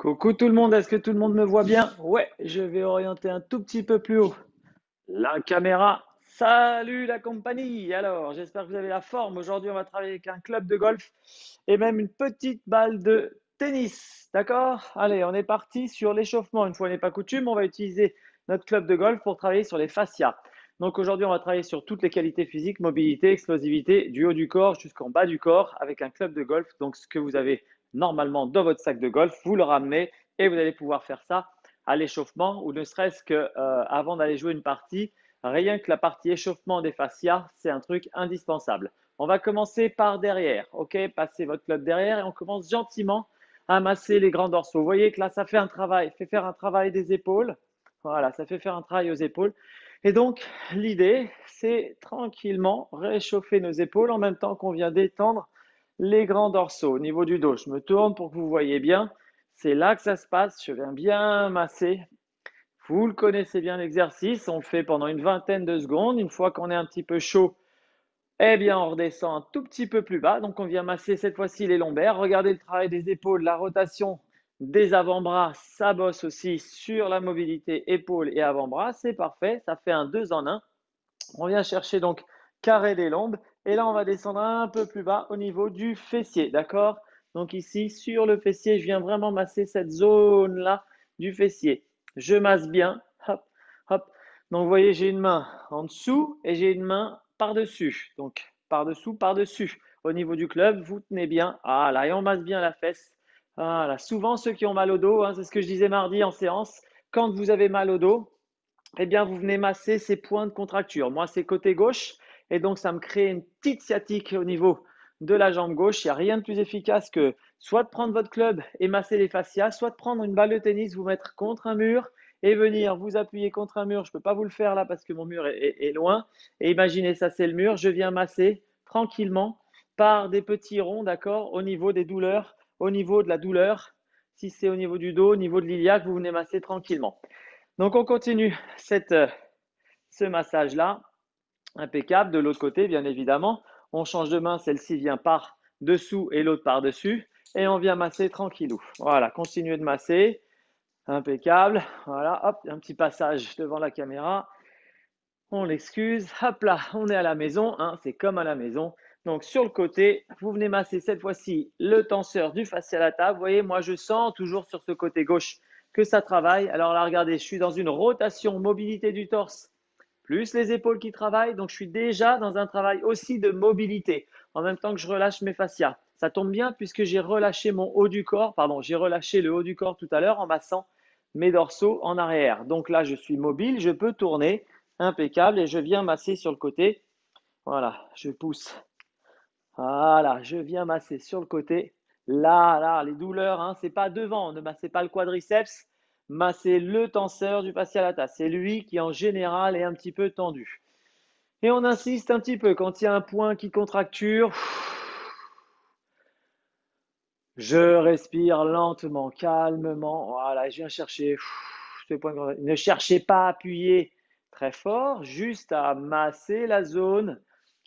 Coucou tout le monde, est-ce que tout le monde me voit bien? Ouais, je vais orienter un tout petit peu plus haut la caméra. Salut la compagnie! Alors, j'espère que vous avez la forme. Aujourd'hui, on va travailler avec un club de golf et même une petite balle de tennis. D'accord? Allez, on est parti sur l'échauffement. Une fois n'est pas coutume, on va utiliser notre club de golf pour travailler sur les fascias. Donc aujourd'hui, on va travailler sur toutes les qualités physiques, mobilité, explosivité, du haut du corps jusqu'en bas du corps avec un club de golf. Donc ce que vous avez normalement dans votre sac de golf, vous le ramenez et vous allez pouvoir faire ça à l'échauffement ou ne serait-ce que avant d'aller jouer une partie. Rien que la partie échauffement des fascias, c'est un truc indispensable. On va commencer par derrière, ok? Passez votre club derrière et on commence gentiment à masser les grands dorsaux. Vous voyez que là, ça fait un travail, fait faire un travail des épaules. Voilà, ça fait faire un travail aux épaules. Et donc, l'idée, c'est tranquillement réchauffer nos épaules en même temps qu'on vient détendre les grands dorsaux au niveau du dos. Je me tourne pour que vous voyez bien. C'est là que ça se passe. Je viens bien masser. Vous le connaissez bien l'exercice. On le fait pendant une vingtaine de secondes. Une fois qu'on est un petit peu chaud, eh bien, on redescend un tout petit peu plus bas. Donc, on vient masser cette fois-ci les lombaires. Regardez le travail des épaules, la rotation des avant-bras. Ça bosse aussi sur la mobilité épaules et avant-bras. C'est parfait. Ça fait un 2 en un. On vient chercher donc carré des lombes. Et là, on va descendre un peu plus bas au niveau du fessier. D'accord? Donc, ici, sur le fessier, je viens vraiment masser cette zone-là du fessier. Je masse bien. Hop, hop. Donc, vous voyez, j'ai une main en dessous et j'ai une main par-dessus. Donc, par-dessous, par-dessus. Au niveau du club, vous tenez bien. Ah là, et on masse bien la fesse. Voilà. Souvent, ceux qui ont mal au dos, hein, c'est ce que je disais mardi en séance, quand vous avez mal au dos, eh bien, vous venez masser ces points de contracture. Moi, c'est côté gauche, et donc ça me crée une petite sciatique au niveau de la jambe gauche. Il n'y a rien de plus efficace que soit de prendre votre club et masser les fascias, soit de prendre une balle de tennis, vous mettre contre un mur et venir vous appuyer contre un mur. Je ne peux pas vous le faire là parce que mon mur est loin. Et imaginez, ça c'est le mur. Je viens masser tranquillement par des petits ronds, d'accord, au niveau des douleurs, au niveau de la douleur. Si c'est au niveau du dos, au niveau de l'iliaque, vous venez masser tranquillement. Donc on continue ce massage-là, impeccable. De l'autre côté, bien évidemment, on change de main, celle-ci vient par dessous et l'autre par dessus, et on vient masser tranquillou. Voilà, continuez de masser, impeccable. Voilà, hop, un petit passage devant la caméra. On l'excuse, hop là, on est à la maison, hein, c'est comme à la maison. Donc sur le côté, vous venez masser cette fois-ci le tenseur du fascia lata. Vous voyez, moi je sens toujours sur ce côté gauche que ça travaille. Alors là, regardez, je suis dans une rotation, mobilité du torse, plus les épaules qui travaillent. Donc je suis déjà dans un travail aussi de mobilité, en même temps que je relâche mes fascias. Ça tombe bien puisque j'ai relâché mon haut du corps, pardon, j'ai relâché le haut du corps tout à l'heure en massant mes dorsaux en arrière. Donc là, je suis mobile, je peux tourner, impeccable, et je viens masser sur le côté. Voilà, je pousse. Voilà, je viens masser sur le côté. Là, les douleurs, hein, c'est pas devant, ne massez pas le quadriceps, massez le tenseur du fascia lata. C'est lui qui en général est un petit peu tendu. Et on insiste un petit peu quand il y a un point qui contracture. Je respire lentement, calmement. Voilà, je viens chercher ce point de contracture. Ne cherchez pas à appuyer très fort, juste à masser la zone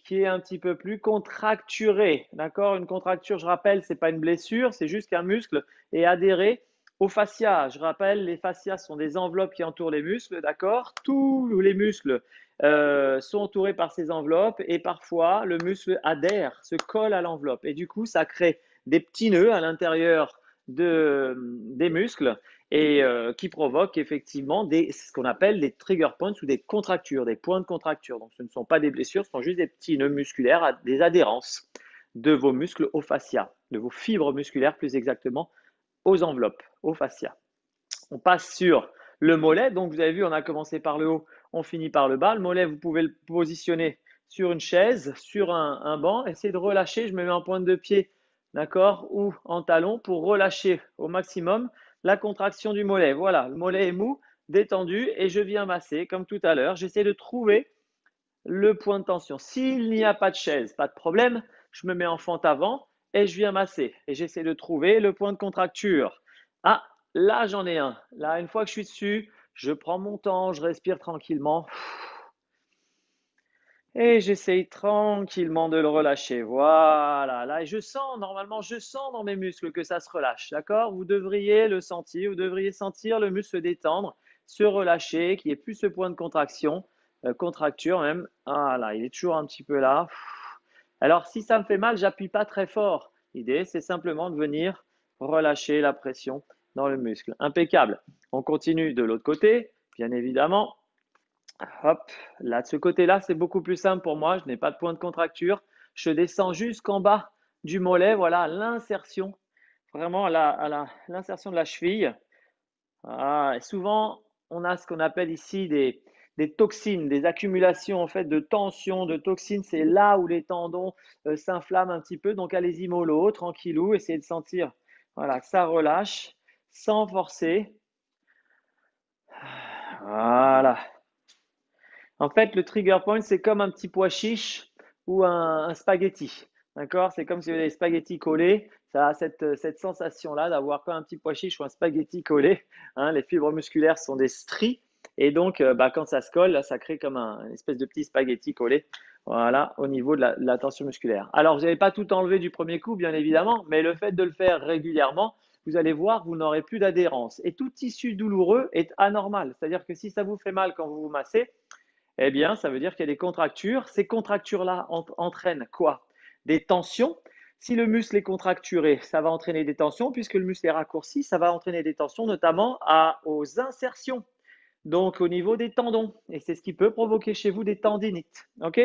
qui est un petit peu plus contracturée. D'accord? Une contracture, je rappelle, ce n'est pas une blessure, c'est juste qu'un muscle est adhéré au fascia. Je rappelle, les fascias sont des enveloppes qui entourent les muscles, d'accord? Tous les muscles sont entourés par ces enveloppes et parfois le muscle adhère, se colle à l'enveloppe. Et du coup, ça crée des petits nœuds à l'intérieur des muscles et qui provoquent effectivement ce qu'on appelle des trigger points ou des contractures, des points de contracture. Donc ce ne sont pas des blessures, ce sont juste des petits nœuds musculaires, des adhérences de vos muscles au fascia, de vos fibres musculaires plus exactement aux enveloppes, au fascia. On passe sur le mollet. Donc vous avez vu, on a commencé par le haut, on finit par le bas. Le mollet, vous pouvez le positionner sur une chaise, sur un banc. Essayez de relâcher. Je me mets en pointe de pied, d'accord, ou en talon pour relâcher au maximum la contraction du mollet. Voilà, le mollet est mou, détendu et je viens masser comme tout à l'heure. J'essaie de trouver le point de tension. S'il n'y a pas de chaise, pas de problème, je me mets en fente avant et je viens masser. Et j'essaie de trouver le point de contracture. Ah, là j'en ai un. Là, une fois que je suis dessus, je prends mon temps, je respire tranquillement. Et j'essaye tranquillement de le relâcher. Voilà, là, et normalement, je sens dans mes muscles que ça se relâche. D'accord? Vous devriez le sentir, vous devriez sentir le muscle se détendre, se relâcher, qu'il n'y ait plus ce point de contraction, contracture même. Voilà, il est toujours un petit peu là. Alors, si ça me fait mal, j'appuie pas très fort. L'idée, c'est simplement de venir relâcher la pression dans le muscle. Impeccable. On continue de l'autre côté, bien évidemment. Hop, là de ce côté-là, c'est beaucoup plus simple pour moi. Je n'ai pas de point de contracture. Je descends jusqu'en bas du mollet, voilà, l'insertion, vraiment l'insertion de la cheville. Ah, et souvent, on a ce qu'on appelle ici des toxines, des accumulations en fait de tension, de toxines. C'est là où les tendons s'inflamment un petit peu. Donc allez-y mollo, tranquillou, essayez de sentir, voilà, que ça relâche sans forcer. Voilà. En fait, le trigger point, c'est comme un petit pois chiche ou un spaghetti. D'accord? C'est comme si vous avez des spaghettis collés. Ça a cette sensation-là d'avoir comme un petit pois chiche ou un spaghetti collé. Hein, les fibres musculaires sont des stries. Et donc, quand ça se colle, là, ça crée comme une espèce de petit spaghetti collé. Voilà, au niveau de la tension musculaire. Alors, vous n'avez pas tout enlevé du premier coup, bien évidemment, mais le fait de le faire régulièrement, vous allez voir, vous n'aurez plus d'adhérence. Et tout tissu douloureux est anormal. C'est-à-dire que si ça vous fait mal quand vous vous massez, eh bien, ça veut dire qu'il y a des contractures. Ces contractures-là entraînent quoi? Des tensions. Si le muscle est contracturé, ça va entraîner des tensions. Puisque le muscle est raccourci, ça va entraîner des tensions, notamment aux insertions, donc au niveau des tendons. Et c'est ce qui peut provoquer chez vous des tendinites. OK?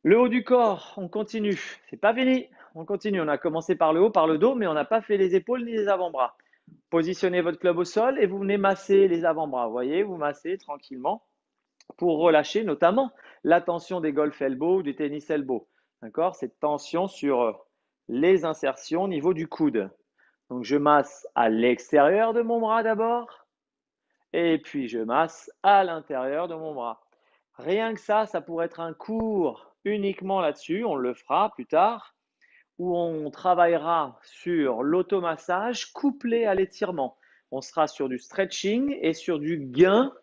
Le haut du corps, on continue. C'est pas fini. On continue. On a commencé par le haut, par le dos, mais on n'a pas fait les épaules ni les avant-bras. Positionnez votre club au sol et vous venez masser les avant-bras. Vous voyez, vous massez tranquillement pour relâcher notamment la tension des golf elbow ou du tennis elbow. D'accord? Cette tension sur les insertions au niveau du coude. Donc je masse à l'extérieur de mon bras d'abord et puis je masse à l'intérieur de mon bras. Rien que ça pourrait être un cours uniquement là-dessus. On le fera plus tard où on travaillera sur l'automassage couplé à l'étirement. On sera sur du stretching et sur du gain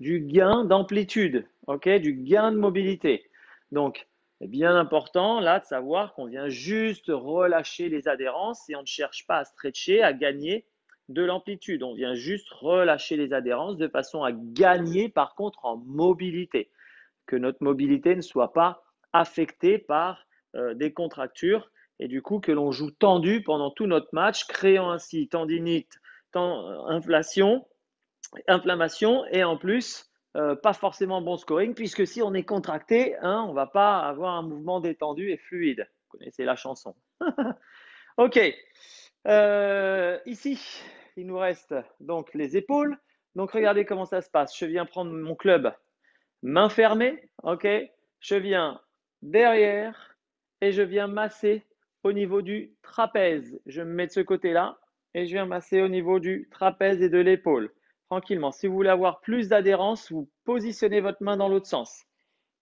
d'amplitude, ok, du gain de mobilité. Donc, c'est bien important là de savoir qu'on vient juste relâcher les adhérences et on ne cherche pas à stretcher, à gagner de l'amplitude. On vient juste relâcher les adhérences de façon à gagner par contre en mobilité, que notre mobilité ne soit pas affectée par des contractures et du coup que l'on joue tendu pendant tout notre match, créant ainsi tendinite, inflation, inflammation et en plus pas forcément bon scoring puisque si on est contracté, hein, on ne va pas avoir un mouvement détendu et fluide. Vous connaissez la chanson. Ok, ici il nous reste donc les épaules. Donc regardez comment ça se passe. Je viens prendre mon club main fermée, ok. Je viens derrière et je viens masser au niveau du trapèze. Je me mets de ce côté-là et je viens masser au niveau du trapèze et de l'épaule. Tranquillement. Si vous voulez avoir plus d'adhérence, vous positionnez votre main dans l'autre sens.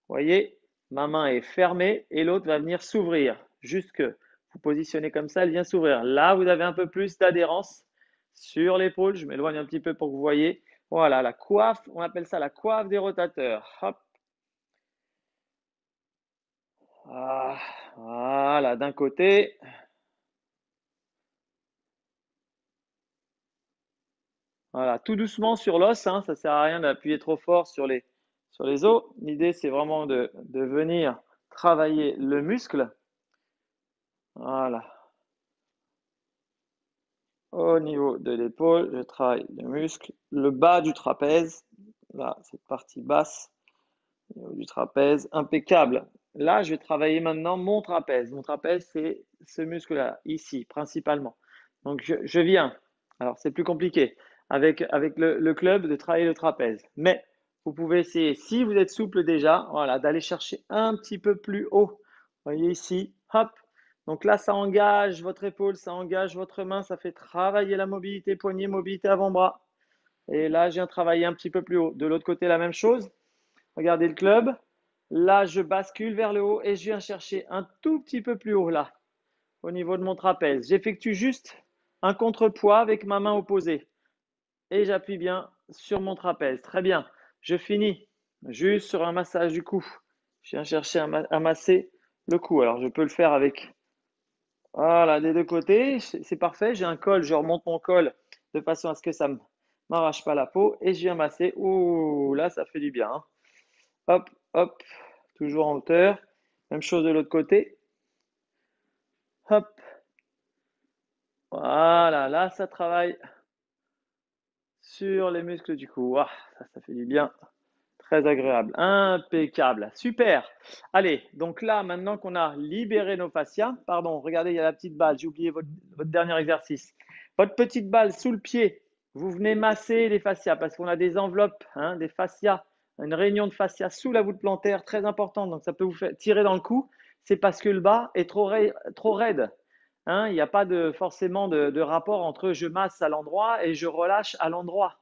Vous voyez, ma main est fermée et l'autre va venir s'ouvrir. Juste que vous positionnez comme ça, elle vient s'ouvrir. Là, vous avez un peu plus d'adhérence sur l'épaule. Je m'éloigne un petit peu pour que vous voyez. Voilà, la coiffe, on appelle ça la coiffe des rotateurs. Hop. Ah, voilà, d'un côté. Voilà, tout doucement sur l'os, hein, ça ne sert à rien d'appuyer trop fort sur les os. L'idée, c'est vraiment de venir travailler le muscle. Voilà. Au niveau de l'épaule, je travaille le muscle, le bas du trapèze. Là, cette partie basse au niveau du trapèze, impeccable. Là, je vais travailler maintenant mon trapèze. Mon trapèze, c'est ce muscle-là, ici, principalement. Donc, je viens. Alors, c'est plus compliqué avec le club de travailler le trapèze. Mais vous pouvez essayer, si vous êtes souple déjà, voilà, d'aller chercher un petit peu plus haut. Vous voyez ici, hop. Donc là, ça engage votre épaule, ça engage votre main, ça fait travailler la mobilité poignet, mobilité avant-bras. Et là, je viens travailler un petit peu plus haut. De l'autre côté, la même chose. Regardez le club. Là, je bascule vers le haut et je viens chercher un tout petit peu plus haut là, au niveau de mon trapèze. J'effectue juste un contrepoids avec ma main opposée et j'appuie bien sur mon trapèze. Très bien. Je finis juste sur un massage du cou. Je viens chercher à masser le cou. Alors, je peux le faire avec, voilà, des deux côtés. C'est parfait. J'ai un col, je remonte mon col de façon à ce que ça ne m'arrache pas la peau. Et je viens masser. Ouh, là, ça fait du bien, hein. Hop, hop, toujours en hauteur. Même chose de l'autre côté. Hop, voilà, là, ça travaille sur les muscles du cou. Ah, ça fait du bien. Très agréable, impeccable, super. Allez, donc là, maintenant qu'on a libéré nos fascias, pardon, regardez, il y a la petite balle, j'ai oublié votre dernier exercice. Votre petite balle sous le pied, vous venez masser les fascias parce qu'on a des enveloppes, hein, des fascias, une réunion de fascias sous la voûte plantaire, très importante, donc ça peut vous faire tirer dans le cou. C'est parce que le bas est trop raide. Hein, il n'y a pas forcément de rapport entre je masse à l'endroit et je relâche à l'endroit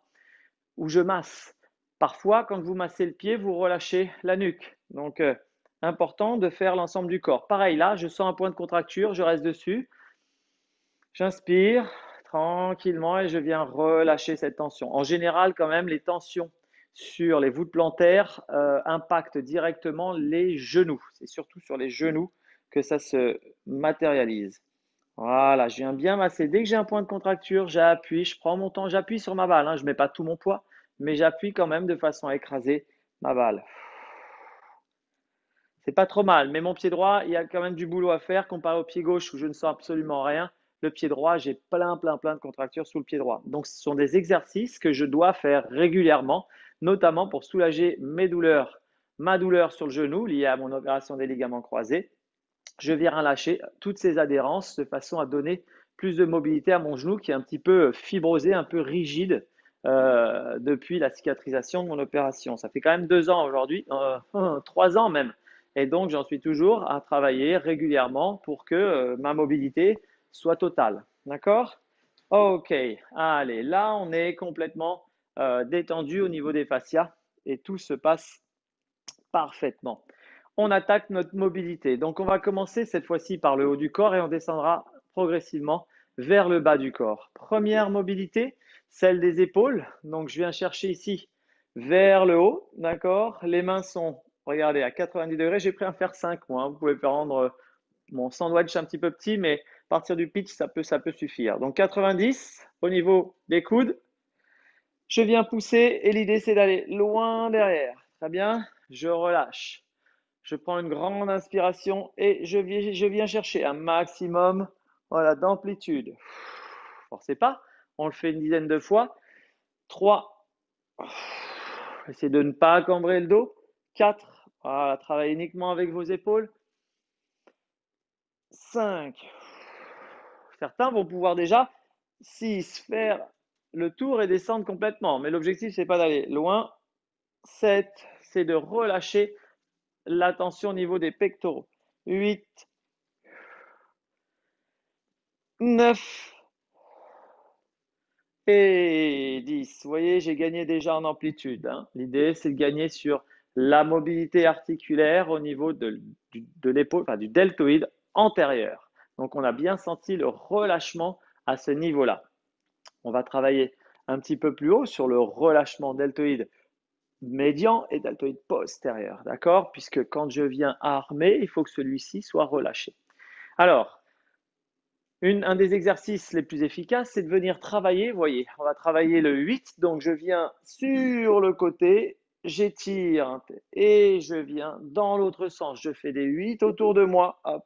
où je masse. Parfois, quand vous massez le pied, vous relâchez la nuque. Donc, important de faire l'ensemble du corps. Pareil, là, je sens un point de contracture, je reste dessus. J'inspire tranquillement et je viens relâcher cette tension. En général, quand même, les tensions sur les voûtes plantaires impactent directement les genoux. C'est surtout sur les genoux que ça se matérialise. Voilà, je viens bien masser. Dès que j'ai un point de contracture, j'appuie, je prends mon temps, j'appuie sur ma balle, hein. Je ne mets pas tout mon poids, mais j'appuie quand même de façon à écraser ma balle. C'est pas trop mal, mais mon pied droit, il y a quand même du boulot à faire comparé au pied gauche où je ne sens absolument rien. Le pied droit, j'ai plein de contractures sous le pied droit. Donc, ce sont des exercices que je dois faire régulièrement, notamment pour soulager mes douleurs, ma douleur sur le genou liée à mon opération des ligaments croisés. Je viens relâcher toutes ces adhérences de façon à donner plus de mobilité à mon genou qui est un petit peu fibrosé, un peu rigide depuis la cicatrisation de mon opération. Ça fait quand même 2 ans aujourd'hui, 3 ans même. Et donc, j'en suis toujours à travailler régulièrement pour que ma mobilité soit totale. D'accord? Ok, allez, là, on est complètement détendu au niveau des fascias et tout se passe parfaitement. On attaque notre mobilité. Donc, on va commencer cette fois-ci par le haut du corps et on descendra progressivement vers le bas du corps. Première mobilité, celle des épaules. Donc, je viens chercher ici vers le haut, d'accord? Les mains sont, regardez, à 90 degrés. J'ai pris un fer 5, moi, hein. Vous pouvez prendre mon sandwich un petit peu petit, mais à partir du pitch, ça peut suffire. Donc, 90 au niveau des coudes. Je viens pousser et l'idée, c'est d'aller loin derrière. Très bien, je relâche. Je prends une grande inspiration et je viens chercher un maximum, voilà, d'amplitude. Forcez pas, on le fait une dizaine de fois. 3. Essayez de ne pas cambrer le dos. 4. Voilà, travaillez uniquement avec vos épaules. 5. Certains vont pouvoir déjà 6 faire le tour et descendre complètement. Mais l'objectif, c'est pas d'aller loin. 7, c'est de relâcher la tension au niveau des pectoraux. 8, 9 et 10. Vous voyez, j'ai gagné déjà en amplitude, hein. L'idée, c'est de gagner sur la mobilité articulaire au niveau de l'épaule, enfin du deltoïde antérieur. Donc, on a bien senti le relâchement à ce niveau-là. On va travailler un petit peu plus haut sur le relâchement deltoïde médian et deltoïde postérieur, d'accord? Puisque quand je viens armer, il faut que celui-ci soit relâché. Alors, un des exercices les plus efficaces, c'est de venir travailler, vous voyez, on va travailler le 8, donc je viens sur le côté, j'étire et je viens dans l'autre sens. Je fais des 8 autour de moi, hop,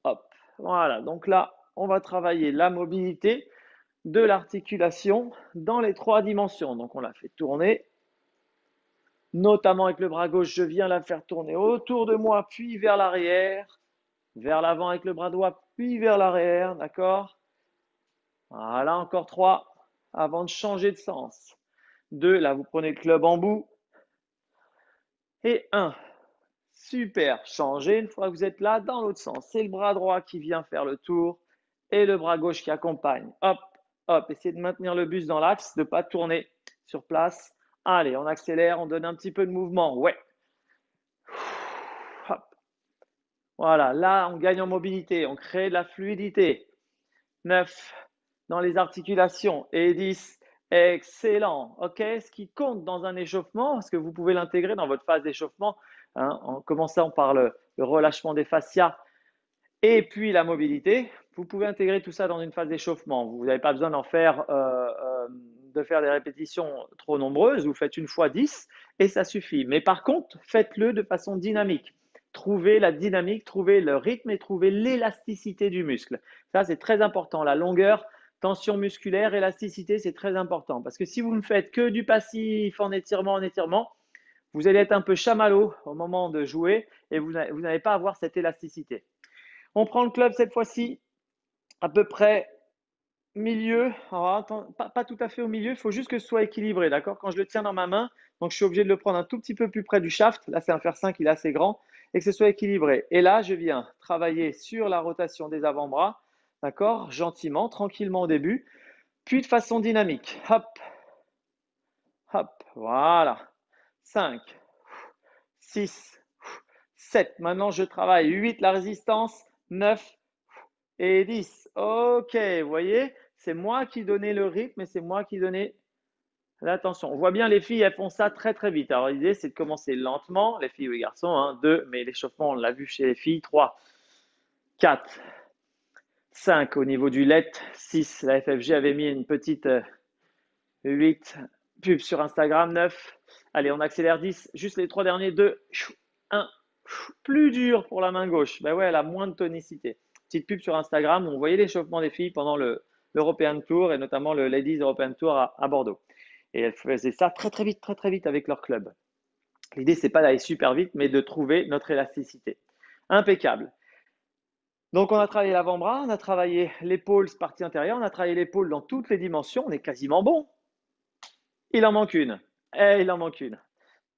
hop. Voilà, donc là, on va travailler la mobilité de l'articulation dans les 3 dimensions. Donc on la fait tourner, notamment avec le bras gauche, je viens la faire tourner autour de moi, puis vers l'arrière, vers l'avant avec le bras droit, puis vers l'arrière, d'accord? Voilà, encore 3 avant de changer de sens. 2, là vous prenez le club en bout. Et 1. Super, changez une fois que vous êtes là dans l'autre sens. C'est le bras droit qui vient faire le tour et le bras gauche qui accompagne. Hop, hop, essayez de maintenir le buste dans l'axe, de ne pas tourner sur place. Allez, on accélère, on donne un petit peu de mouvement. Ouais. Hop. Voilà, là on gagne en mobilité, on crée de la fluidité. 9 dans les articulations et 10. Excellent. OK, ce qui compte dans un échauffement, parce que vous pouvez l'intégrer dans votre phase d'échauffement hein, en commençant par le relâchement des fascias et puis la mobilité. Vous pouvez intégrer tout ça dans une phase d'échauffement. Vous n'avez pas besoin de faire des répétitions trop nombreuses. Vous faites une fois 10 et ça suffit. Mais par contre, faites-le de façon dynamique. Trouvez la dynamique, trouvez le rythme et trouvez l'élasticité du muscle. Ça, c'est très important. La longueur, tension musculaire, élasticité, c'est très important. Parce que si vous ne faites que du passif en étirement, vous allez être un peu chamallow au moment de jouer et vous n'allez pas avoir cette élasticité. On prend le club cette fois-ci à peu près milieu. Alors, pas tout à fait au milieu, il faut juste que ce soit équilibré, d'accord? Quand je le tiens dans ma main, donc je suis obligé de le prendre un tout petit peu plus près du shaft. Là, c'est un fer 5, il est assez grand, et que ce soit équilibré. Et là, je viens travailler sur la rotation des avant-bras, d'accord? Gentiment, tranquillement au début, puis de façon dynamique. Hop, hop, voilà. 5, 6, 7. Maintenant, je travaille 8, la résistance, 9 et 10. Ok, vous voyez, c'est moi qui donnais le rythme et c'est moi qui donnais l'attention. On voit bien les filles, elles font ça très très vite. Alors l'idée, c'est de commencer lentement, les filles ou les garçons, hein, 2, mais l'échauffement, on l'a vu chez les filles, 3, 4, 5 au niveau du LET, 6, la FFG avait mis une petite 8, pub sur Instagram, 9. Allez, on accélère 10, juste les 3 derniers, 2, 1. Plus dur pour la main gauche. Ben ouais, elle a moins de tonicité. Petite pub sur Instagram où on voyait l'échauffement des filles pendant l'European Tour et notamment le Ladies European Tour à Bordeaux. Et elles faisaient ça très très vite avec leur club. L'idée, c'est pas d'aller super vite, mais de trouver notre élasticité. Impeccable. Donc, on a travaillé l'avant-bras, on a travaillé l'épaule, partie intérieure, on a travaillé l'épaule dans toutes les dimensions. On est quasiment bon. Il en manque une. Il en manque une.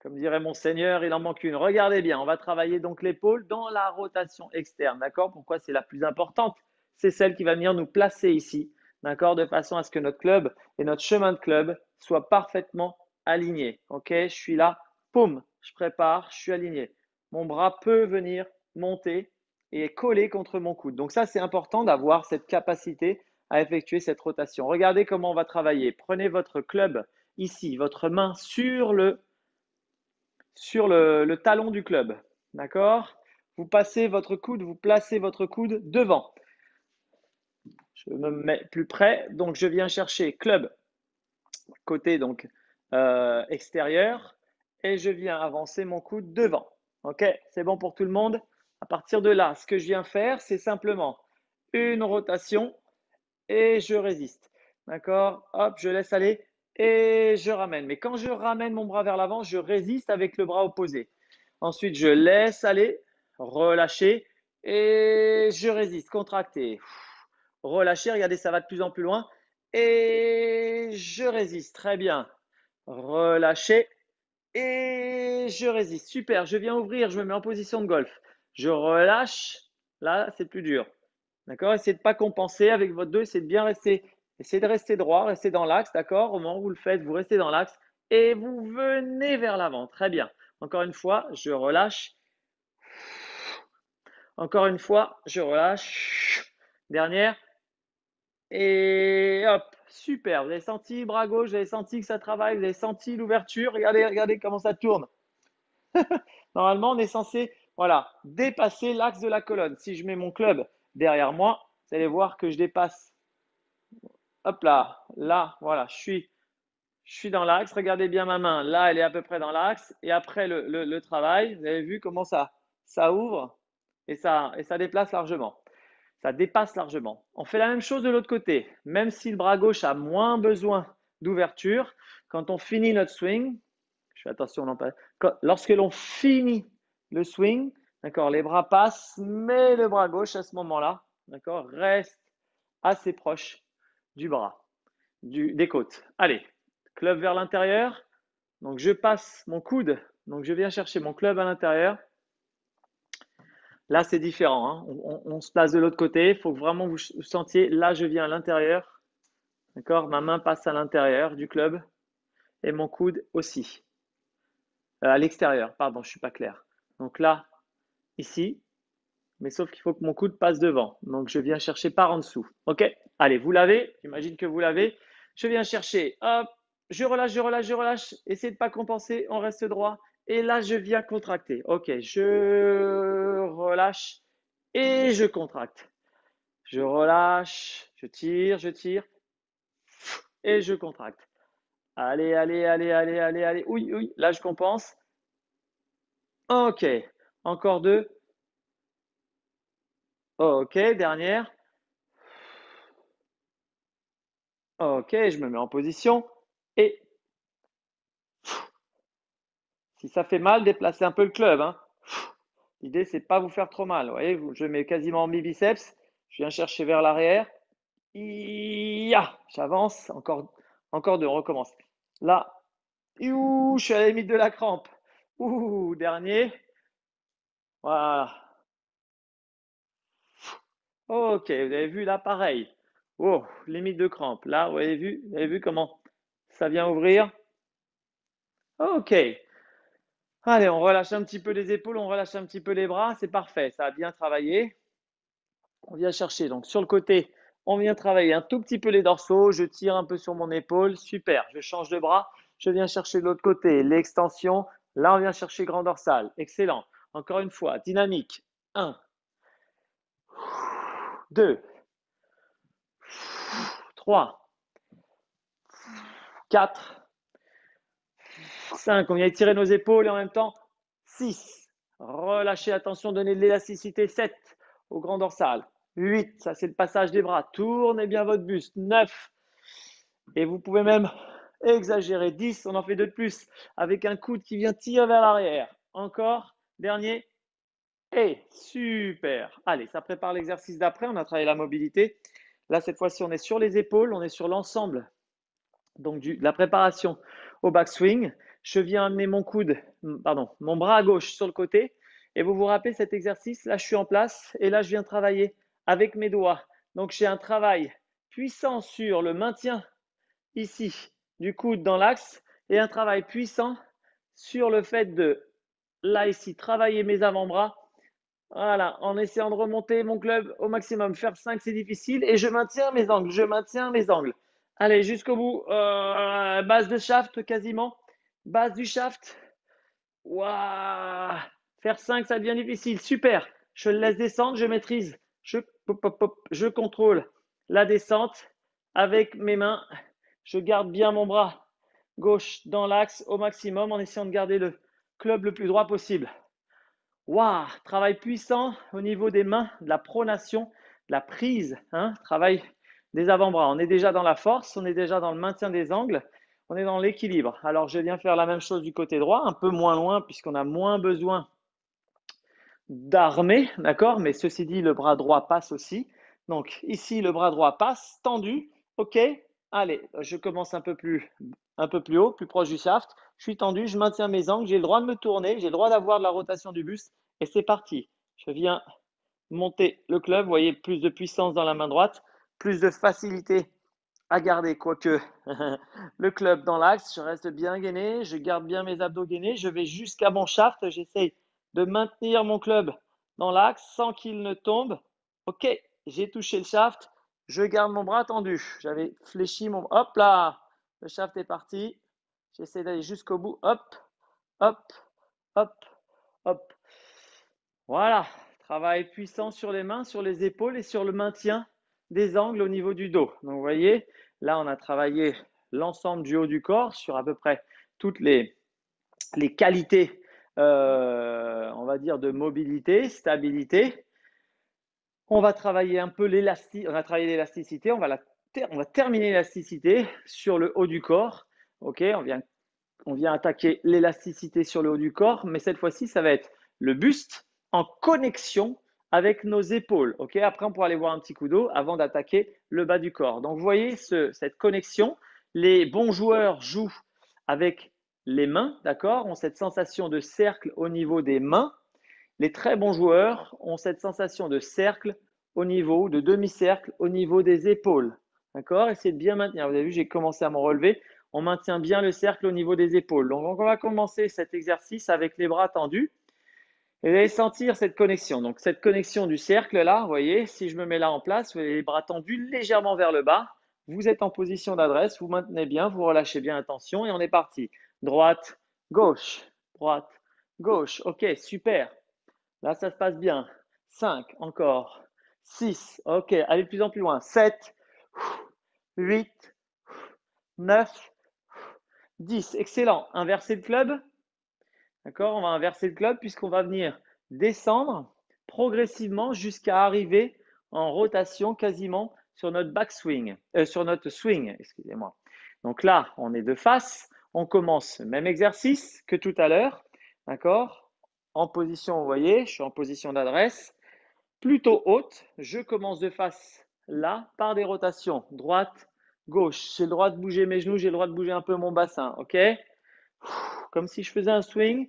Comme dirait mon seigneur, il en manque une. Regardez bien, on va travailler donc l'épaule dans la rotation externe. D'accord? Pourquoi c'est la plus importante? C'est celle qui va venir nous placer ici. D'accord? De façon à ce que notre club et notre chemin de club soient parfaitement alignés. Ok? Je suis là, poum, je prépare, je suis aligné. Mon bras peut venir monter et coller contre mon coude. Donc ça, c'est important d'avoir cette capacité à effectuer cette rotation. Regardez comment on va travailler. Prenez votre club ici, votre main sur le talon du club. D'accord? Vous placez votre coude devant. Je me mets plus près. Donc, je viens chercher club côté donc extérieur et je viens avancer mon coude devant. Ok? C'est bon pour tout le monde? À partir de là, ce que je viens faire, c'est simplement une rotation et je résiste. D'accord? Hop, je laisse aller et je ramène. Mais quand je ramène mon bras vers l'avant, je résiste avec le bras opposé. Ensuite, je laisse aller, relâcher et je résiste, contracter. Relâcher, regardez, ça va de plus en plus loin. Et je résiste, très bien. Relâcher et je résiste. Super, je viens ouvrir, je me mets en position de golf. Je relâche, là c'est plus dur. D'accord? Essayez de ne pas compenser avec votre dos, essayez de bien rester. Essayez de rester droit, restez dans l'axe, d'accord? Au moment où vous le faites, vous restez dans l'axe et vous venez vers l'avant. Très bien. Encore une fois, je relâche. Encore une fois, je relâche. Dernière. Et hop, super. Vous avez senti le bras gauche, vous avez senti que ça travaille, vous avez senti l'ouverture. Regardez, regardez comment ça tourne. Normalement, on est censé, voilà, dépasser l'axe de la colonne. Si je mets mon club derrière moi, vous allez voir que je dépasse. Hop là, là, voilà, je suis dans l'axe. Regardez bien ma main. Là, elle est à peu près dans l'axe. Et après le travail, vous avez vu comment ça ouvre et ça déplace largement. Ça dépasse largement. On fait la même chose de l'autre côté. Même si le bras gauche a moins besoin d'ouverture, quand on finit notre swing, je fais attention, non pas. Lorsque l'on finit le swing, d'accord, les bras passent, mais le bras gauche à ce moment-là, d'accord, reste assez proche du bras, des côtes. Allez, club vers l'intérieur. Donc je passe mon coude, donc je viens chercher mon club à l'intérieur. Là, c'est différent, hein. On se place de l'autre côté. Il faut vraiment vous sentiez. Là, je viens à l'intérieur. D'accord? Ma main passe à l'intérieur du club et mon coude aussi. À l'extérieur, pardon, je ne suis pas clair. Donc là, ici, mais sauf qu'il faut que mon coude passe devant. Donc je viens chercher par en dessous. Ok? Allez, vous l'avez. J'imagine que vous l'avez. Je viens chercher. Hop, je relâche, je relâche, je relâche. Essayez de ne pas compenser. On reste droit Et là, je viens contracter. Ok, je relâche et je contracte. Je relâche, je tire et je contracte. Allez, allez, allez, allez, allez, allez. Oui, oui, là, je compense. Ok, encore deux. Ok, dernière. Ok, je me mets en position. Et si ça fait mal, déplacez un peu le club, hein. L'idée, c'est pas vous faire trop mal. Vous voyez, je mets quasiment mi-biceps. Je viens chercher vers l'arrière. J'avance. Encore deux, on recommence. Là, je suis à la limite de la crampe. Dernier. Voilà. Ok, vous avez vu là, pareil. Oh, limite de crampe. Là, vous avez vu comment ça vient ouvrir. Ok. Allez, on relâche un petit peu les épaules, on relâche un petit peu les bras. C'est parfait, ça a bien travaillé. On vient chercher donc sur le côté, on vient travailler un tout petit peu les dorsaux. Je tire un peu sur mon épaule. Super. Je change de bras. Je viens chercher de l'autre côté l'extension. Là, on vient chercher grand dorsal. Excellent. Encore une fois, dynamique. 1, 2, 3, 4, 5. On vient étirer nos épaules et en même temps 6. Relâchez, attention, donnez de l'élasticité. 7 au grand dorsal. 8, ça c'est le passage des bras. Tournez bien votre buste. 9. Et vous pouvez même exagérer. 10, on en fait deux de plus. Avec un coude qui vient tirer vers l'arrière. Encore. Dernier. Et super. Allez, ça prépare l'exercice d'après. On a travaillé la mobilité. Là, cette fois-ci, on est sur les épaules. On est sur l'ensemble donc de la préparation au backswing. Je viens amener mon bras à gauche sur le côté. Et vous vous rappelez cet exercice? Là, je suis en place et là, je viens travailler avec mes doigts. Donc, j'ai un travail puissant sur le maintien ici du coude dans l'axe et un travail puissant sur le fait de, là, ici, travailler mes avant-bras. Voilà, en essayant de remonter mon club au maximum. Faire 5, c'est difficile. Et je maintiens mes angles. Je maintiens mes angles. Allez, jusqu'au bout. Base de shaft quasiment. Base du shaft. Waouh. Faire 5, ça devient difficile. Super. Je le laisse descendre. Je maîtrise. Je contrôle la descente avec mes mains. Je garde bien mon bras gauche dans l'axe au maximum en essayant de garder le club le plus droit possible. Waouh, travail puissant au niveau des mains, de la pronation, de la prise, hein, travail des avant-bras. On est déjà dans la force, on est déjà dans le maintien des angles, on est dans l'équilibre. Alors, je viens faire la même chose du côté droit, un peu moins loin puisqu'on a moins besoin d'armer, d'accord? Mais ceci dit, le bras droit passe aussi. Donc, ici, le bras droit passe, tendu, ok? Allez, je commence un peu plus haut, plus proche du shaft. Je suis tendu, je maintiens mes angles, j'ai le droit de me tourner, j'ai le droit d'avoir de la rotation du buste. Et c'est parti. Je viens monter le club. Vous voyez, plus de puissance dans la main droite, plus de facilité à garder, quoique le club dans l'axe. Je reste bien gainé, je garde bien mes abdos gainés. Je vais jusqu'à mon shaft. J'essaye de maintenir mon club dans l'axe sans qu'il ne tombe. Ok, j'ai touché le shaft. Je garde mon bras tendu. J'avais fléchi mon. Hop là, le shaft est parti. J'essaie d'aller jusqu'au bout. Hop, hop, hop, hop. Voilà, travail puissant sur les mains, sur les épaules et sur le maintien des angles au niveau du dos. Donc vous voyez, là on a travaillé l'ensemble du haut du corps sur à peu près toutes les qualités, on va dire, de mobilité, stabilité. On va travailler un peu on a travaillé l'élasticité, on va terminer l'élasticité sur le haut du corps. Ok, on vient attaquer l'élasticité sur le haut du corps, mais cette fois-ci, ça va être le buste en connexion avec nos épaules. Ok, après, on pourra aller voir un petit coup d'eau avant d'attaquer le bas du corps. Donc, vous voyez cette connexion. Les bons joueurs jouent avec les mains, d'accord, ont cette sensation de cercle au niveau des mains. Les très bons joueurs ont cette sensation de cercle au niveau, de demi-cercle au niveau des épaules. D'accord? Essayez de bien maintenir. Vous avez vu, j'ai commencé à me relever. On maintient bien le cercle au niveau des épaules. Donc, on va commencer cet exercice avec les bras tendus. Et vous allez sentir cette connexion. Donc, cette connexion du cercle là, vous voyez, si je me mets là en place, vous avez les bras tendus légèrement vers le bas. Vous êtes en position d'adresse, vous maintenez bien, vous relâchez bien la tension et on est parti. Droite, gauche, droite, gauche. Ok, super. Là, ça se passe bien. 5, encore. 6, ok, allez de plus en plus loin. 7, 8, 9, 10. Excellent. Inverser le club. D'accord? On va inverser le club puisqu'on va venir descendre progressivement jusqu'à arriver en rotation quasiment sur notre backswing, sur notre swing, excusez-moi. Donc là, on est de face. On commence le même exercice que tout à l'heure. D'accord? En position, vous voyez, je suis en position d'adresse plutôt haute. Je commence de face là par des rotations droite, gauche. J'ai le droit de bouger mes genoux, j'ai le droit de bouger un peu mon bassin. Ok? Comme si je faisais un swing,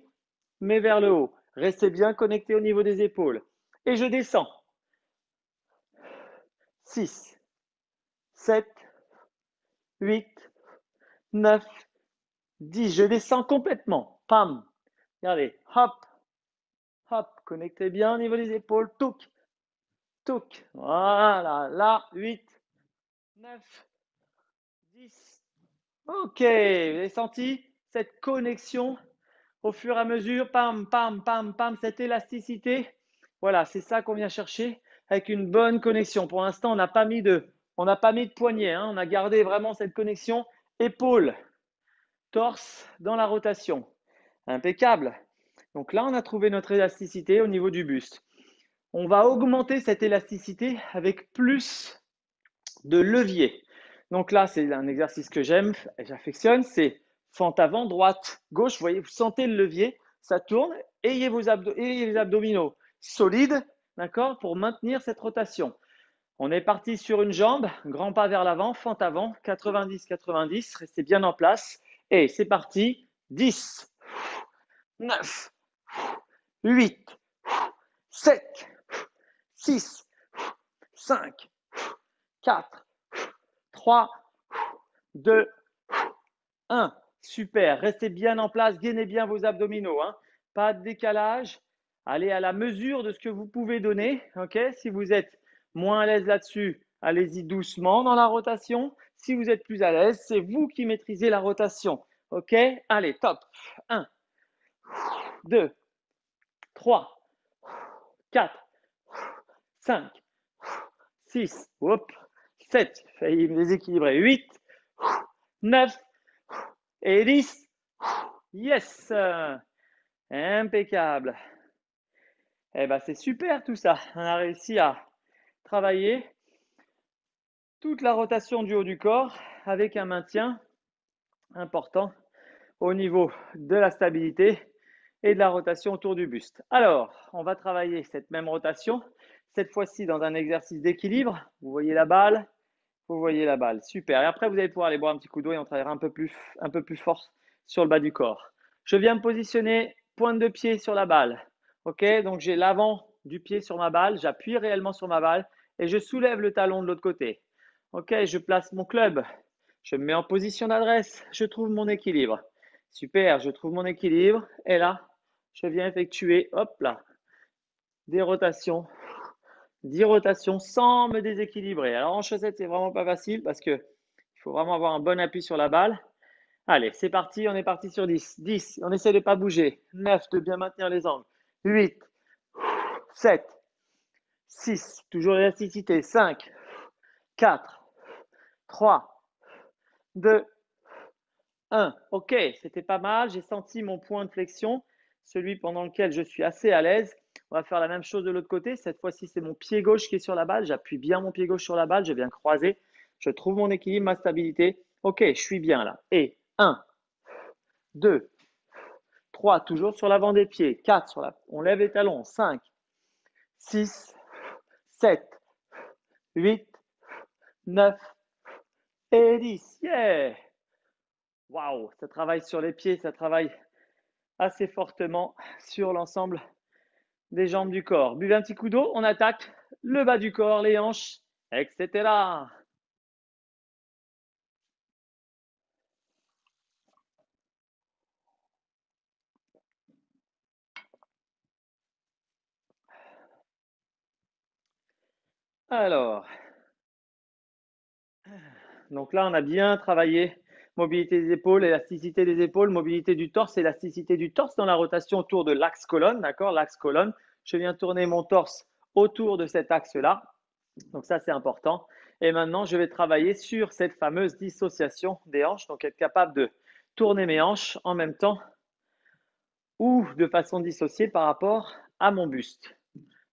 mais vers le haut. Restez bien connecté au niveau des épaules. Et je descends. 6, 7, 8, 9, 10. Je descends complètement. Pam. Regardez. Hop. Hop. Connectez bien au niveau des épaules. Touk. Touk. Voilà. Là. 8, 9, 10. Ok. Vous avez senti cette connexion au fur et à mesure? Pam, pam, pam, pam. Cette élasticité. Voilà. C'est ça qu'on vient chercher avec une bonne connexion. Pour l'instant, on n'a pas mis de poignet. Hein. On a gardé vraiment cette connexion épaule, torse dans la rotation. Impeccable. Donc là, on a trouvé notre élasticité au niveau du buste. On va augmenter cette élasticité avec plus de levier. Donc là, c'est un exercice que j'aime et j'affectionne. C'est fente avant, droite, gauche. Vous voyez, vous sentez le levier, ça tourne. Ayez les abdominaux solides, d'accord, pour maintenir cette rotation. On est parti sur une jambe, grand pas vers l'avant, fente avant, 90-90, restez bien en place. Et c'est parti, 10, 9, 8, 7, 6, 5, 4, 3, 2, 1. Super, restez bien en place, gainez bien vos abdominaux. Hein. Pas de décalage, allez à la mesure de ce que vous pouvez donner. Okay, si vous êtes moins à l'aise là-dessus, allez-y doucement dans la rotation. Si vous êtes plus à l'aise, c'est vous qui maîtrisez la rotation. Ok, allez, top. 1, 2, 3, 4, 5, 6, 7, failli me déséquilibrer, 8, 9 et 10. Yes, impeccable. Eh ben, c'est super tout ça. On a réussi à travailler toute la rotation du haut du corps avec un maintien important au niveau de la stabilité et de la rotation autour du buste. Alors, on va travailler cette même rotation, cette fois-ci dans un exercice d'équilibre. Vous voyez la balle, vous voyez la balle. Super. Et après, vous allez pouvoir aller boire un petit coup d'eau et on travaillera un peu plus fort sur le bas du corps. Je viens me positionner pointe de pied sur la balle. Ok, donc j'ai l'avant du pied sur ma balle, j'appuie réellement sur ma balle et je soulève le talon de l'autre côté. Ok, je place mon club, je me mets en position d'adresse, je trouve mon équilibre. Super, je trouve mon équilibre et là, je viens effectuer, hop là, des rotations, 10 rotations sans me déséquilibrer. Alors en chaussette, c'est vraiment pas facile parce que il faut vraiment avoir un bon appui sur la balle. Allez, c'est parti, on est parti sur 10. 10, on essaie de ne pas bouger. 9, de bien maintenir les angles. 8, 7, 6, toujours l'élasticité. 5, 4, 3, 2, 1. Ok, c'était pas mal. J'ai senti mon point de flexion, celui pendant lequel je suis assez à l'aise. On va faire la même chose de l'autre côté. Cette fois-ci, c'est mon pied gauche qui est sur la balle. J'appuie bien mon pied gauche sur la balle. Je viens croiser. Je trouve mon équilibre, ma stabilité. Ok, je suis bien là. Et 1, 2, 3, toujours sur l'avant des pieds. 4, on lève les talons. 5, 6, 7, 8, 9 et 10. Yeah! Waouh, ça travaille sur les pieds, ça travaille assez fortement sur l'ensemble des jambes du corps. Buvez un petit coup d'eau, on attaque le bas du corps, les hanches, etc. Alors, donc là, on a bien travaillé Mobilité des épaules, élasticité des épaules, mobilité du torse, élasticité du torse dans la rotation autour de l'axe colonne, d'accord? L'axe colonne. Je viens tourner mon torse autour de cet axe-là. Donc ça, c'est important. Et maintenant, je vais travailler sur cette fameuse dissociation des hanches. Donc être capable de tourner mes hanches en même temps ou de façon dissociée par rapport à mon buste.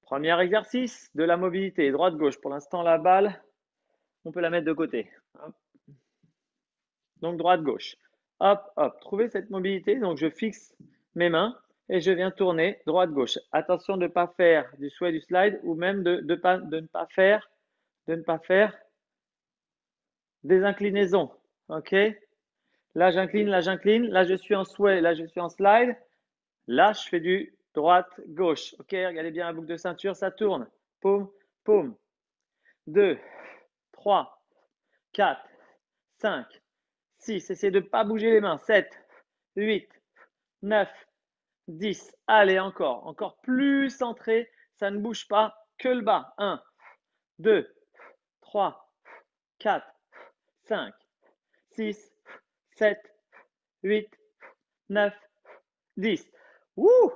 Premier exercice de la mobilité, droite-gauche. Pour l'instant, la balle, on peut la mettre de côté. Donc droite-gauche. Hop, hop. Trouvez cette mobilité. Donc je fixe mes mains et je viens tourner droite-gauche. Attention de ne pas faire du sway, du slide ou même de ne pas faire des inclinaisons. OK? Là, j'incline, là, j'incline. Là, je suis en sway, là, je suis en slide. Là, je fais du droite-gauche. OK? Regardez bien la boucle de ceinture, ça tourne. Poum, poum. 2, 3, 4, 5, 6. Essayez de ne pas bouger les mains. 7, 8, 9, 10. Allez, encore. Encore plus centré. Ça ne bouge pas que le bas. 1, 2, 3, 4, 5, 6, 7, 8, 9, 10. Ouh!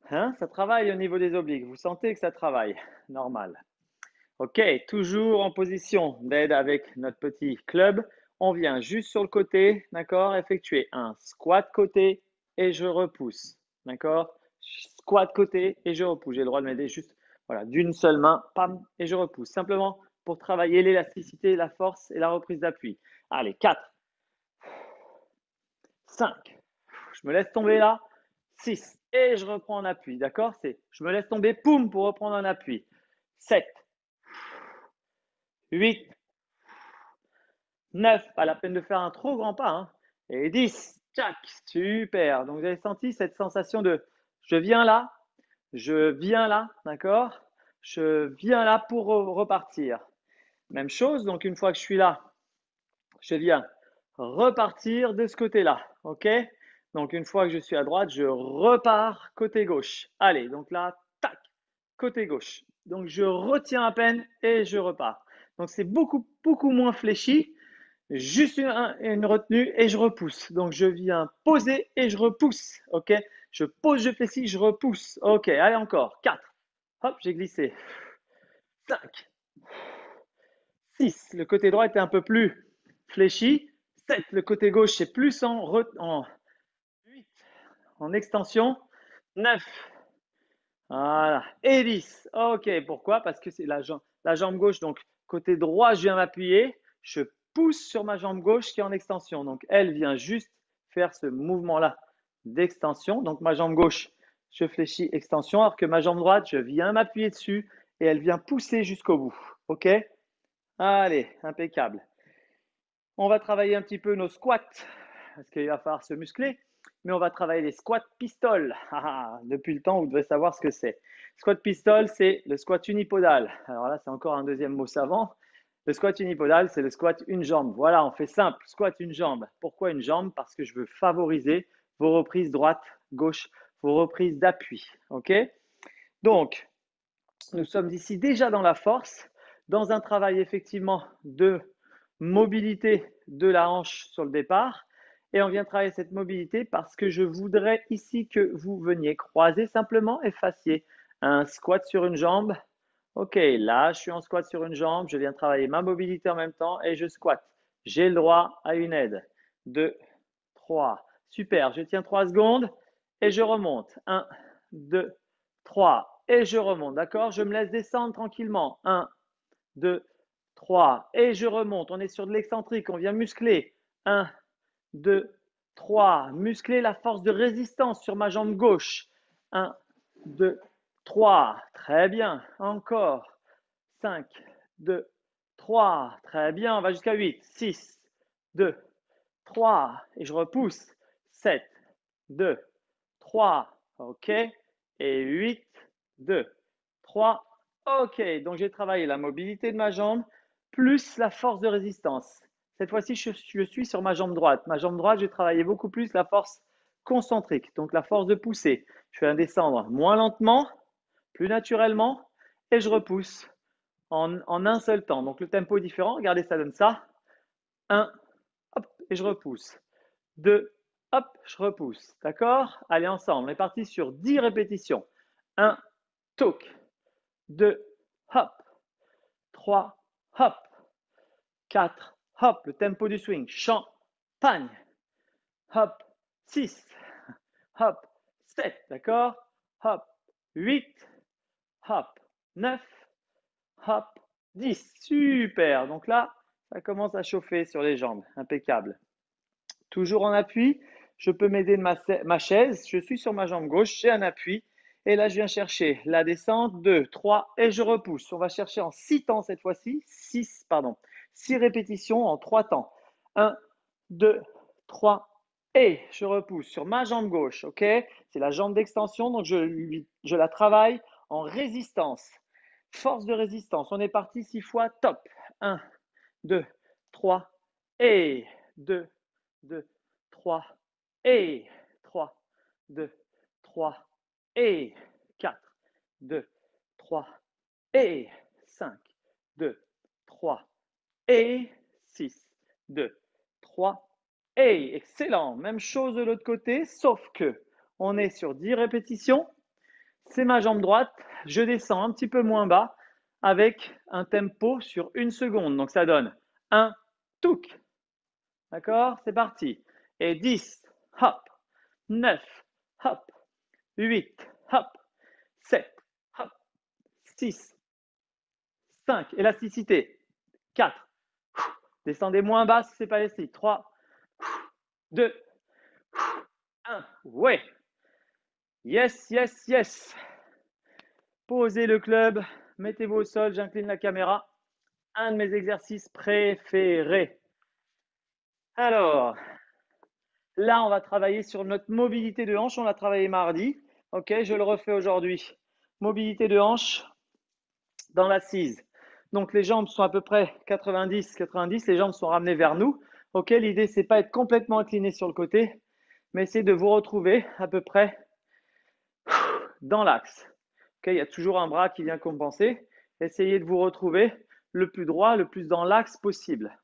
Hein, ça travaille au niveau des obliques. Vous sentez que ça travaille. Normal. OK, toujours en position d'aide avec notre petit club. On vient juste sur le côté, d'accord? Effectuer un squat côté et je repousse, d'accord? Squat côté et je repousse. J'ai le droit de m'aider juste voilà, d'une seule main, pam, et je repousse. Simplement pour travailler l'élasticité, la force et la reprise d'appui. Allez, 4, 5, je me laisse tomber là, 6, et je reprends en appui, d'accord? C'est je me laisse tomber, poum, pour reprendre en appui. 7, 8, 9, pas la peine de faire un trop grand pas, hein. Et 10, tchac, super. Donc vous avez senti cette sensation de je viens là, d'accord? Je viens là pour repartir. Même chose, donc une fois que je suis là, je viens repartir de ce côté-là, ok? Donc une fois que je suis à droite, je repars côté gauche. Allez, donc là, tac, côté gauche. Donc je retiens à peine et je repars. Donc c'est beaucoup, beaucoup moins fléchi. Juste une retenue et je repousse. Donc je viens poser et je repousse. Ok? Je pose, je fléchis, je repousse. Ok, allez encore. 4. Hop, j'ai glissé. 5. 6. Le côté droit était un peu plus fléchi. 7. Le côté gauche, c'est plus en 8. En extension. 9. Voilà. Et 10. Ok, pourquoi? Parce que c'est la jambe gauche. Donc, côté droit, je viens m'appuyer. Je pousse sur ma jambe gauche qui est en extension. Donc, elle vient juste faire ce mouvement-là d'extension. Donc, ma jambe gauche, je fléchis extension, alors que ma jambe droite, je viens m'appuyer dessus et elle vient pousser jusqu'au bout. OK? Allez, impeccable. On va travailler un petit peu nos squats, parce qu'il va falloir se muscler, mais on va travailler les squats pistoles. Depuis le temps, vous devez savoir ce que c'est. Squat pistol, c'est le squat unipodal. Alors là, c'est encore un deuxième mot savant. Le squat unipodal, c'est le squat une jambe. Voilà, on fait simple. Squat une jambe. Pourquoi une jambe? Parce que je veux favoriser vos reprises droite, gauche, vos reprises d'appui. OK? Donc, nous sommes ici déjà dans la force, dans un travail effectivement de mobilité de la hanche sur le départ. Et on vient travailler cette mobilité parce que je voudrais ici que vous veniez croiser simplement et fassiez un squat sur une jambe. Ok, là je suis en squat sur une jambe, je viens travailler ma mobilité en même temps et je squatte. J'ai le droit à une aide. 2, 3, super, je tiens 3 secondes et je remonte. 1, 2, 3 et je remonte, d'accord? Je me laisse descendre tranquillement. 1, 2, 3 et je remonte. On est sur de l'excentrique, on vient muscler. 1, 2, 3. Muscler la force de résistance sur ma jambe gauche. 1, 2, 3. Très bien. Encore. 5, 2, 3. Très bien. On va jusqu'à 8. 6, 2, 3. Et je repousse. 7, 2, 3. OK. Et 8, 2, 3. OK. Donc j'ai travaillé la mobilité de ma jambe plus la force de résistance. Cette fois-ci, je suis sur ma jambe droite. Ma jambe droite, j'ai travaillé beaucoup plus la force concentrique, donc la force de pousser. Je viens descendre moins lentement, plus naturellement, et je repousse en un seul temps. Donc le tempo est différent. Regardez, ça donne ça. 1, hop, et je repousse. 2, hop, je repousse. D'accord? Allez, ensemble, on est parti sur 10 répétitions. 1, toc. 2, hop. 3, hop. 4, hop, le tempo du swing. Champagne. Hop. 6, hop. 7, d'accord? Hop. 8, hop. 9, hop. 10. Super. Donc là, ça commence à chauffer sur les jambes. Impeccable. Toujours en appui, je peux m'aider de ma chaise. Je suis sur ma jambe gauche, j'ai un appui. Et là, je viens chercher la descente, 2, 3, et je repousse. On va chercher en 6 temps cette fois-ci. 6, pardon. 6 répétitions en 3 temps. 1, 2, 3, et je repousse sur ma jambe gauche. Ok? C'est la jambe d'extension, donc je la travaille en résistance. Force de résistance. On est parti 6 fois, top. 1, 2, 3, et 2, 2, 3, et 3, 2, 3, et 4, 2, 3, et 5, 2, 3, et 6, 2, 3, et excellent. Même chose de l'autre côté, sauf que on est sur 10 répétitions. C'est ma jambe droite. Je descends un petit peu moins bas avec un tempo sur 1 seconde. Donc ça donne 1, touk. D'accord? C'est parti. Et 10, hop. 9, hop. 8, hop. 7, hop. 6, 5, élasticité. 4, descendez moins bas si ce n'est pas élastique. 3, 2, 1. Ouais. Yes, yes, yes. Posez le club. Mettez-vous au sol. J'incline la caméra. Un de mes exercices préférés. Alors, là, on va travailler sur notre mobilité de hanche. On l'a travaillé mardi. Ok, je le refais aujourd'hui. Mobilité de hanche dans l'assise. Donc, les jambes sont à peu près 90. Les jambes sont ramenées vers nous. Ok, l'idée, c'est pas être complètement incliné sur le côté, mais c'est de vous retrouver à peu près dans l'axe. Ok, il y a toujours un bras qui vient compenser. Essayez de vous retrouver le plus droit, le plus dans l'axe possible.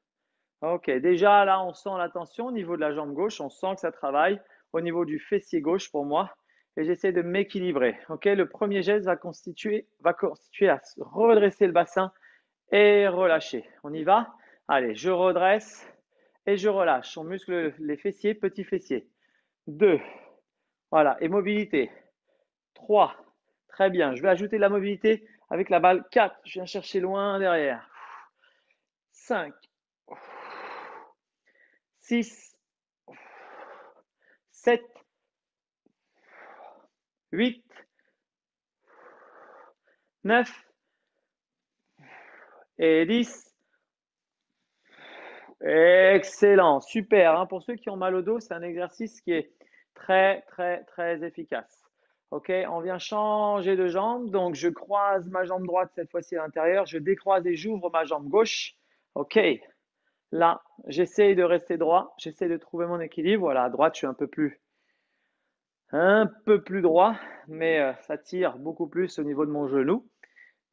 Ok, déjà là, on sent la tension au niveau de la jambe gauche. On sent que ça travaille au niveau du fessier gauche pour moi. Et j'essaie de m'équilibrer. Ok, le premier geste va constituer à redresser le bassin et relâcher. On y va? Allez, je redresse et je relâche. On muscle les fessiers, petits fessiers. 2, voilà, et mobilité. 3, très bien. Je vais ajouter de la mobilité avec la balle. 4, je viens chercher loin derrière. 5, 6, 7, 8, 9 et 10. Excellent, super. Hein. Pour ceux qui ont mal au dos, c'est un exercice qui est très, très, très efficace. Ok, on vient changer de jambe. Donc, je croise ma jambe droite cette fois-ci à l'intérieur. Je décroise et j'ouvre ma jambe gauche. Ok, là, j'essaie de rester droit. J'essaie de trouver mon équilibre. Voilà, à droite, je suis un peu plus droit, mais ça tire beaucoup plus au niveau de mon genou.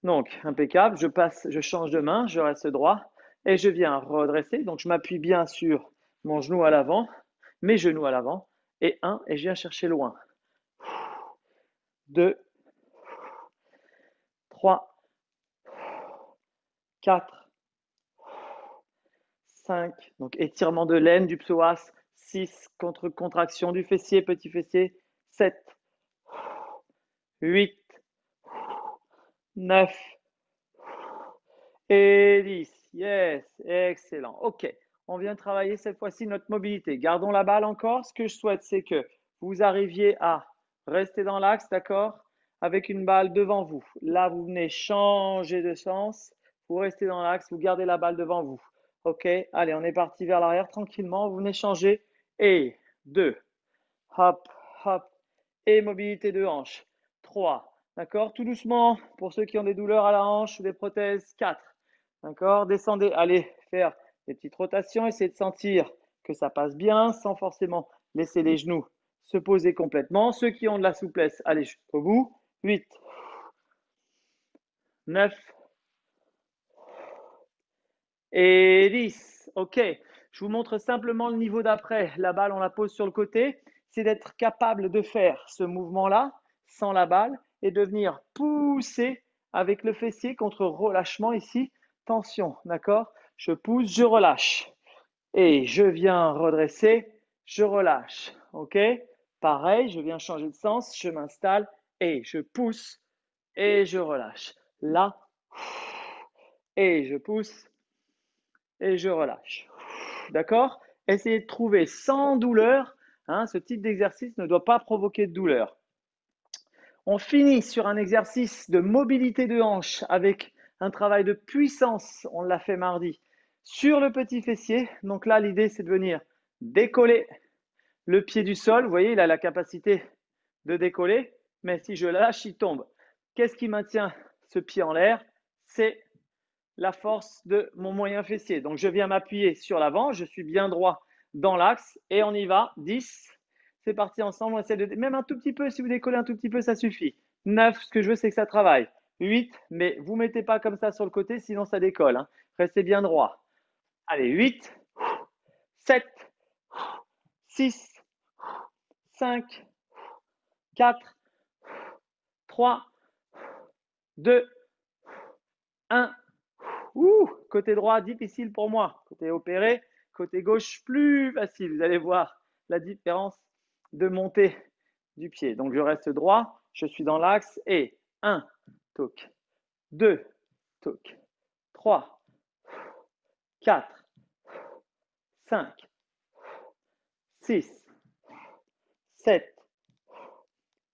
Donc, impeccable. Je change de main, je reste droit et je viens redresser. Donc, je m'appuie bien sur mon genou à l'avant, mes genoux à l'avant. Et et je viens chercher loin. 2, 3, 4, 5. Donc, étirement de l'aine du psoas. 6, contraction du fessier, petit fessier. 7, 8, 9 et 10. Yes, excellent. OK, on vient travailler cette fois-ci notre mobilité. Gardons la balle encore. Ce que je souhaite, c'est que vous arriviez à rester dans l'axe, d'accord, avec une balle devant vous. Là, vous venez changer de sens. Vous restez dans l'axe, vous gardez la balle devant vous. OK, allez, on est parti vers l'arrière tranquillement. Vous venez changer. Et 2, hop, hop. Et mobilité de hanche. 3, d'accord, tout doucement pour ceux qui ont des douleurs à la hanche ou des prothèses. 4, d'accord, descendez, allez faire des petites rotations, essayez de sentir que ça passe bien sans forcément laisser les genoux se poser complètement. Ceux qui ont de la souplesse, allez jusqu'au bout. 8, 9 et 10. OK, Je vous montre simplement le niveau d'après. La balle, on la pose sur le côté. C'est d'être capable de faire ce mouvement-là sans la balle et de venir pousser avec le fessier contre relâchement ici. Tension, d'accord? Je pousse, je relâche. Et je viens redresser, je relâche. OK? Pareil, je viens changer de sens, je m'installe et je pousse et je relâche. Là, et je pousse et je relâche. D'accord? Essayez de trouver sans douleur. Ce type d'exercice ne doit pas provoquer de douleur. On finit sur un exercice de mobilité de hanche avec un travail de puissance. On l'a fait mardi sur le petit fessier. Donc là, l'idée, c'est de venir décoller le pied du sol. Vous voyez, il a la capacité de décoller. Mais si je lâche, il tombe. Qu'est-ce qui maintient ce pied en l'air? C'est la force de mon moyen fessier. Donc, je viens m'appuyer sur l'avant. Je suis bien droit dans l'axe. Et on y va. 10. C'est parti ensemble. On essaie de, même un tout petit peu, si vous décollez un tout petit peu, ça suffit. 9. Ce que je veux, c'est que ça travaille. 8. Mais vous ne mettez pas comme ça sur le côté, sinon ça décolle. Restez bien droit. Allez, 8. 7. 6. 5. 4. 3. 2. 1. Côté droit, difficile pour moi. Côté opéré, côté gauche, plus facile. Vous allez voir la différence de montée du pied. Donc, je reste droit, je suis dans l'axe et 1, toc, 2, toc, 3, 4, 5, 6, 7,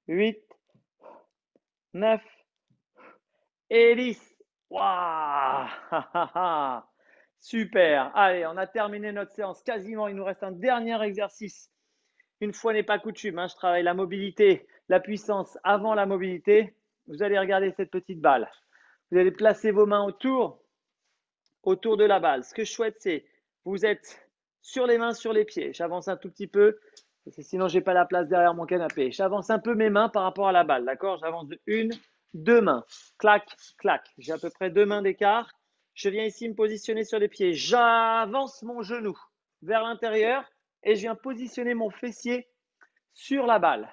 8, 9 et 10. Waouh! Super. Allez, on a terminé notre séance quasiment. Il nous reste un dernier exercice. Une fois n'est pas coutume, je travaille la mobilité, la puissance avant la mobilité. Vous allez regarder cette petite balle. Vous allez placer vos mains autour de la balle. Ce que je souhaite, c'est vous êtes sur les mains, sur les pieds. J'avance un tout petit peu, parce que sinon, je n'ai pas la place derrière mon canapé. J'avance un peu mes mains par rapport à la balle, d'accord? J'avance de 1, 2 mains. Clac, clac. J'ai à peu près 2 mains d'écart. Je viens ici me positionner sur les pieds. J'avance mon genou vers l'intérieur et je viens positionner mon fessier sur la balle.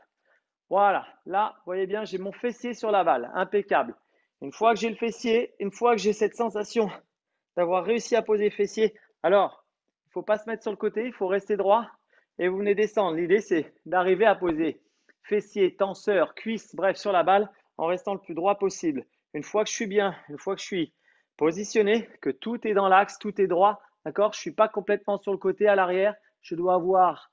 Voilà, là, vous voyez bien, j'ai mon fessier sur la balle. Impeccable. Une fois que j'ai le fessier, une fois que j'ai cette sensation d'avoir réussi à poser le fessier, alors, il ne faut pas se mettre sur le côté, il faut rester droit et vous venez descendre. L'idée, c'est d'arriver à poser fessier, tenseur, cuisse, bref, sur la balle en restant le plus droit possible. Une fois que je suis bien, une fois que je suis positionné, que tout est dans l'axe, tout est droit, d'accord? Je ne suis pas complètement sur le côté à l'arrière. Je dois avoir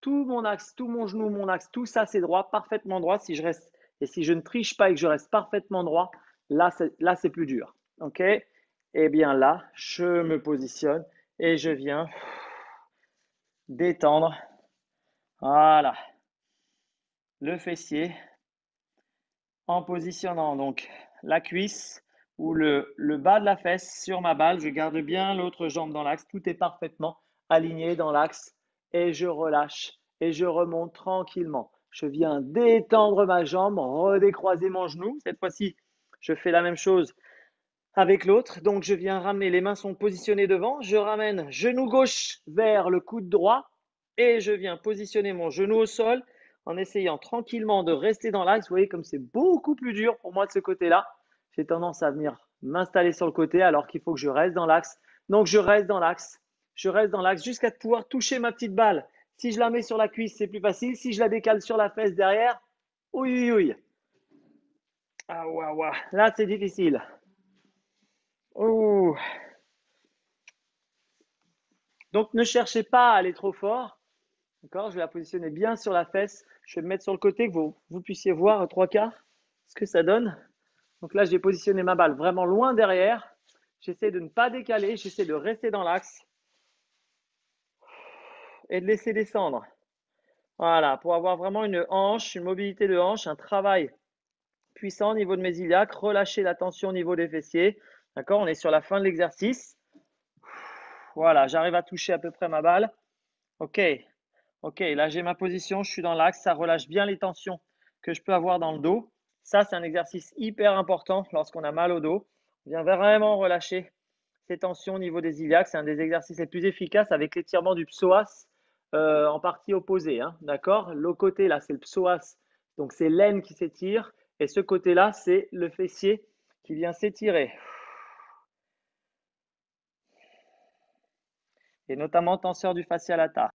tout mon axe, tout mon genou, mon axe, tout ça c'est droit, parfaitement droit. Si je reste et si je ne triche pas et que je reste parfaitement droit, là c'est plus dur. OK? Eh bien là, je me positionne et je viens détendre. Voilà. Le fessier en positionnant donc la cuisse ou le bas de la fesse sur ma balle. Je garde bien l'autre jambe dans l'axe. Tout est parfaitement aligné dans l'axe et je relâche et je remonte tranquillement. Je viens détendre ma jambe, redécroiser mon genou. Cette fois-ci, je fais la même chose avec l'autre. Donc, je viens ramener, les mains sont positionnées devant. Je ramène genou gauche vers le coude droit et je viens positionner mon genou au sol en essayant tranquillement de rester dans l'axe. Vous voyez comme c'est beaucoup plus dur pour moi de ce côté-là. J'ai tendance à venir m'installer sur le côté alors qu'il faut que je reste dans l'axe. Donc, je reste dans l'axe. Je reste dans l'axe jusqu'à pouvoir toucher ma petite balle. Si je la mets sur la cuisse, c'est plus facile. Si je la décale sur la fesse derrière, oui, oui, oui. Ah, ouah, ouah. Là, c'est difficile. Ouh. Donc, ne cherchez pas à aller trop fort. D'accord? Je vais la positionner bien sur la fesse. Je vais me mettre sur le côté que vous puissiez voir 3/4 ce que ça donne. Donc là, j'ai positionné ma balle vraiment loin derrière. J'essaie de ne pas décaler. J'essaie de rester dans l'axe et de laisser descendre. Voilà, pour avoir vraiment une hanche, une mobilité de hanche, un travail puissant au niveau de mes iliaques. Relâcher la tension au niveau des fessiers. D'accord? On est sur la fin de l'exercice. Voilà, j'arrive à toucher à peu près ma balle. OK. OK, là j'ai ma position, je suis dans l'axe, ça relâche bien les tensions que je peux avoir dans le dos. Ça, c'est un exercice hyper important lorsqu'on a mal au dos. On vient vraiment relâcher ces tensions au niveau des iliaques. C'est un des exercices les plus efficaces avec l'étirement du psoas en partie opposée. Hein, d'accord? L'autre côté, là, c'est le psoas. Donc, c'est l'aine qui s'étire. Et ce côté-là, c'est le fessier qui vient s'étirer. Et notamment tenseur du fascia lata.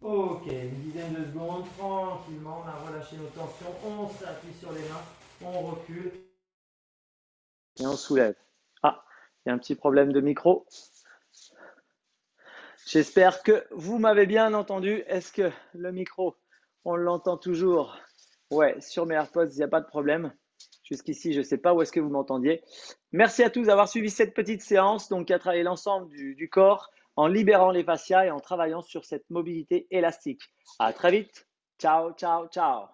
Ok, une dizaine de secondes, tranquillement, on a relâché nos tensions, on s'appuie sur les mains, on recule et on soulève. Ah, il y a un petit problème de micro. J'espère que vous m'avez bien entendu. Est-ce que le micro, on l'entend toujours? Ouais, sur mes AirPods, il n'y a pas de problème. Jusqu'ici, je ne sais pas où est-ce que vous m'entendiez. Merci à tous d'avoir suivi cette petite séance donc qui a travaillé l'ensemble du corps en libérant les fascias et en travaillant sur cette mobilité élastique. À très vite. Ciao, ciao, ciao.